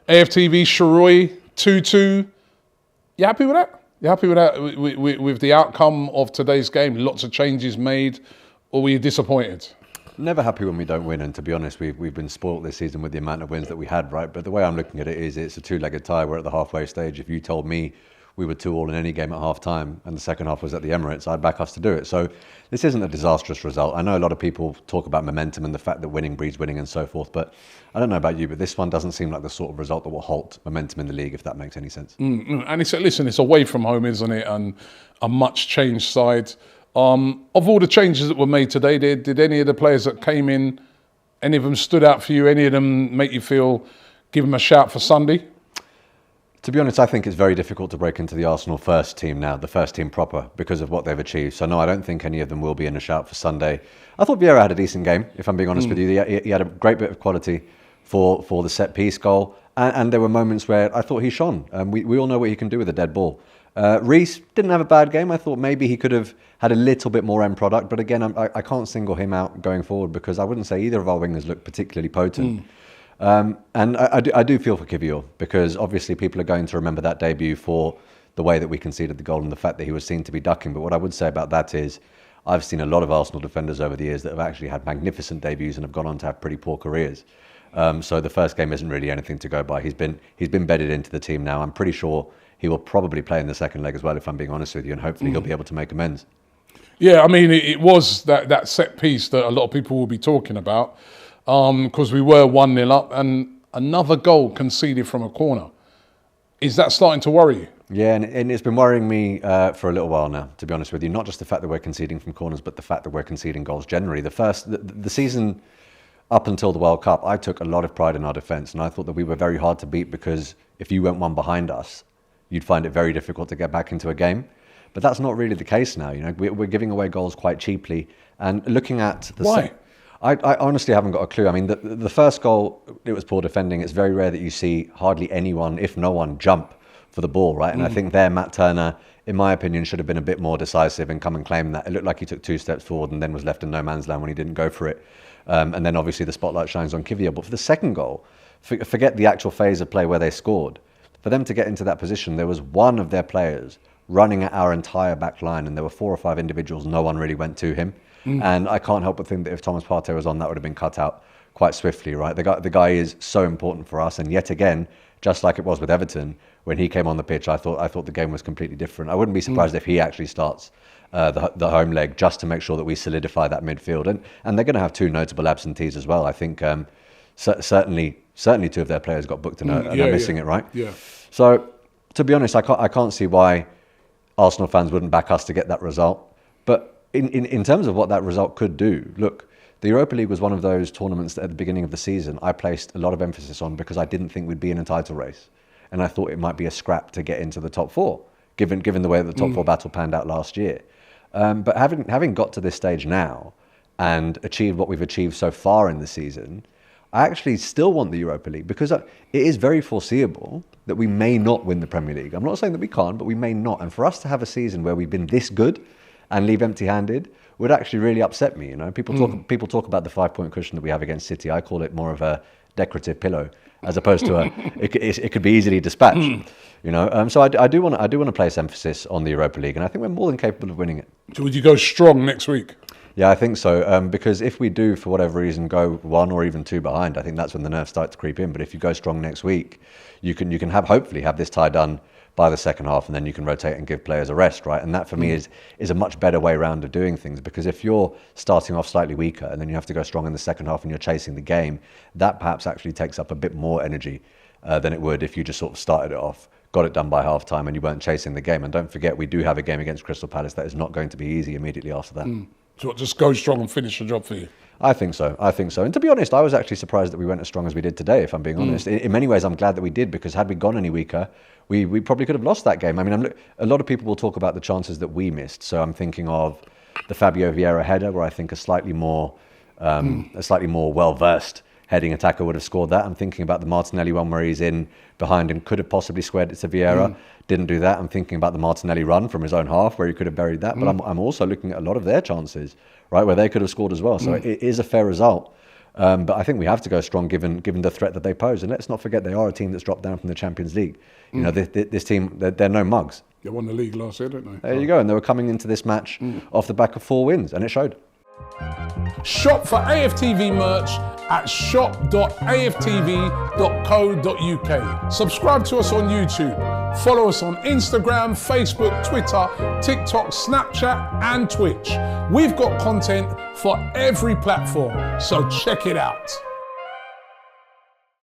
AFTV Sheroy 2-2. You happy with that? You happy with that? With the outcome of today's game? Lots of changes made, or were you disappointed? Never happy when we don't win, and to be honest, we've been spoilt this season with the amount of wins that we had, right? But the way I'm looking at it is it's a two-legged tie. We're at the halfway stage. If you told me we were 2-2 in any game at half-time and the second half was at the Emirates, I'd back us to do it. So this isn't a disastrous result. I know a lot of people talk about momentum and the fact that winning breeds winning and so forth, but I don't know about you, but this one doesnn't seem like the sort of result that will halt momentum in the league, if that makes any sense. And it's away from home, isn't it? And a much changed side. Of all the changes that were made today, did any of the players that came in, any of them stood out for you? Any of them make you feel, give them a shout for Sunday? To be honest, I think it's very difficult to break into the Arsenal first team now, the first team proper, because of what they've achieved. So no, I don't think any of them will be in a shout for Sunday. I thought Vieira had a decent game, if I'm being honest with you. He had a great bit of quality for the set-piece goal. And there were moments where I thought he shone. We all know what he can do with a dead ball. Reece didn't have a bad game. I thought maybe he could have had a little bit more end product. But again, I can't single him out going forward because I wouldn't say either of our wingers looked particularly potent. And I do feel for Kivior because obviously people are going to remember that debut for the way that we conceded the goal and the fact that he was seen to be ducking. But what I would say about that is I've seen a lot of Arsenal defenders over the years that have actually had magnificent debuts and have gone on to have pretty poor careers. So the first game isn't really anything to go by. He's been bedded into the team now. I'm pretty sure he will probably play in the second leg as well, if I'm being honest with you, and hopefully he'll be able to make amends. Yeah, I mean, it was that set piece that a lot of people will be talking about. Because we were 1-0 up and another goal conceded from a corner. Is that starting to worry you? Yeah, and it's been worrying me for a little while now, to be honest with you. Not just the fact that we're conceding from corners, but the fact that we're conceding goals generally. The season up until the World Cup, I took a lot of pride in our defence, and I thought that we were very hard to beat because if you went one behind us, you'd find it very difficult to get back into a game. But that's not really the case now. You know, we're giving away goals quite cheaply. And looking at the why? I honestly haven't got a clue. I mean, the first goal, it was poor defending. It's very rare that you see hardly anyone, if no one, jump for the ball, right? And I think there, Matt Turner, in my opinion, should have been a bit more decisive and come and claim that. It looked like he took 2 steps forward and then was left in no man's land when he didn't go for it. And then obviously the spotlight shines on Kivior. But for the second goal, forget the actual phase of play where they scored. For them to get into that position, there was one of their players running at our entire back line, and there were 4 or 5 individuals. No one really went to him. And I can't help but think that if Thomas Partey was on, that would have been cut out quite swiftly, right? The guy is so important for us. And yet again, just like it was with Everton, when he came on the pitch, I thought the game was completely different. I wouldn't be surprised if he actually starts the home leg just to make sure that we solidify that midfield. And they're going to have 2 notable absentees as well. I think certainly 2 of their players got booked and are missing it, right? Yeah. So to be honest, I can't see why Arsenal fans wouldn't back us to get that result. But in terms of what that result could do, look, the Europa League was one of those tournaments that at the beginning of the season I placed a lot of emphasis on because I didn't think we'd be in a title race. And I thought it might be a scrap to get into the top 4, given the way that the top 4 battle panned out last year. But having got to this stage now and achieved what we've achieved so far in the season, I actually still want the Europa League because it is very foreseeable that we may not win the Premier League. I'm not saying that we can't, but we may not. And for us to have a season where we've been this good and leave empty-handed would actually really upset me. You know, people talk about the 5-point cushion that we have against City. I call it more of a decorative pillow, as opposed to it could be easily dispatched. You know, so I do want to place emphasis on the Europa League, and I think we're more than capable of winning it. So would you go strong next week? Yeah, I think so. Because if we do, for whatever reason, go 1 or even 2 behind, I think that's when the nerves start to creep in. But if you go strong next week, you can hopefully have this tie done by the second half, and then you can rotate and give players a rest, right? And that for me is a much better way round of doing things, because if you're starting off slightly weaker and then you have to go strong in the second half and you're chasing the game, that perhaps actually takes up a bit more energy than it would if you just sort of started it off, got it done by half time and you weren't chasing the game. And don't forget, we do have a game against Crystal Palace that is not going to be easy immediately after that. So just go strong and finish the job for you? I think so. And to be honest, I was actually surprised that we went as strong as we did today, if I'm being honest. In many ways, I'm glad that we did, because had we gone any weaker, we probably could have lost that game. I mean, a lot of people will talk about the chances that we missed. So I'm thinking of the Fabio Vieira header, where I think a slightly more well-versed heading attacker would have scored that. I'm thinking about the Martinelli one where he's in behind and could have possibly squared it to Vieira. Didn't do that. I'm thinking about the Martinelli run from his own half where he could have buried that. But I'm also looking at a lot of their chances, right, where they could have scored as well. So it is a fair result. But I think we have to go strong given the threat that they pose. And let's not forget they are a team that's dropped down from the Champions League. You know, this team, they're no mugs. They won the league last year, didn't they? There you go. And they were coming into this match off the back of 4 wins, and it showed. Shop for AFTV merch at shop.aftv.co.uk. Subscribe to us on YouTube. Follow us on Instagram, Facebook, Twitter, TikTok, Snapchat, and Twitch. We've got content for every platform, so check it out.